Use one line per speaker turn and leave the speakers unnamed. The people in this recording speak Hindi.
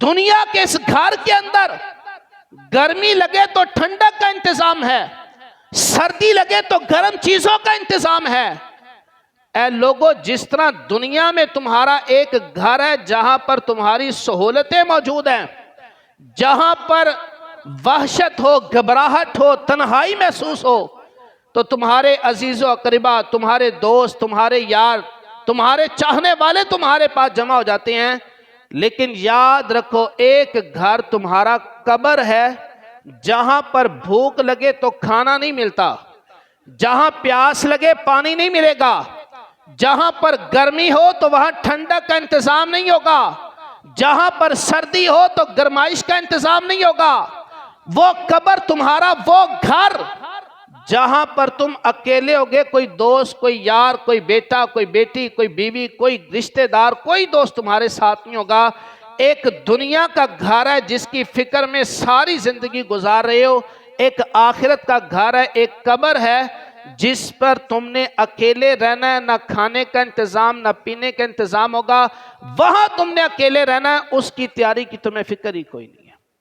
दुनिया के इस घर के अंदर गर्मी लगे तो ठंडक का इंतजाम है, सर्दी लगे तो गर्म चीजों का इंतजाम है। ऐ लोगों, जिस तरह दुनिया में तुम्हारा एक घर है जहां पर तुम्हारी सहूलतें मौजूद हैं, जहां पर वहशत हो, घबराहट हो, तन्हाई महसूस हो, तो तुम्हारे अजीजो अकरीबा, तुम्हारे दोस्त, तुम्हारे यार, तुम्हारे चाहने वाले तुम्हारे पास जमा हो जाते हैं। लेकिन याद रखो, एक घर तुम्हारा कब्र है, जहां पर भूख लगे तो खाना नहीं मिलता, जहां प्यास लगे पानी नहीं मिलेगा, जहां पर गर्मी हो तो वहां ठंडक का इंतजाम नहीं होगा, जहां पर सर्दी हो तो गर्माइश का इंतजाम नहीं होगा। वो कब्र तुम्हारा, वो घर जहां पर तुम अकेले होगे, कोई दोस्त, कोई यार, कोई बेटा, कोई बेटी, कोई बीवी, कोई रिश्तेदार, कोई दोस्त तुम्हारे साथ नहीं होगा। एक दुनिया का घर है जिसकी फिक्र में सारी जिंदगी गुजार रहे हो, एक आखिरत का घर है, एक कब्र है जिस पर तुमने अकेले रहना है, ना खाने का इंतजाम, ना पीने का इंतजाम होगा, वहां तुमने अकेले रहना है, उसकी तैयारी की तुम्हें फिक्र ही कोई नहीं है।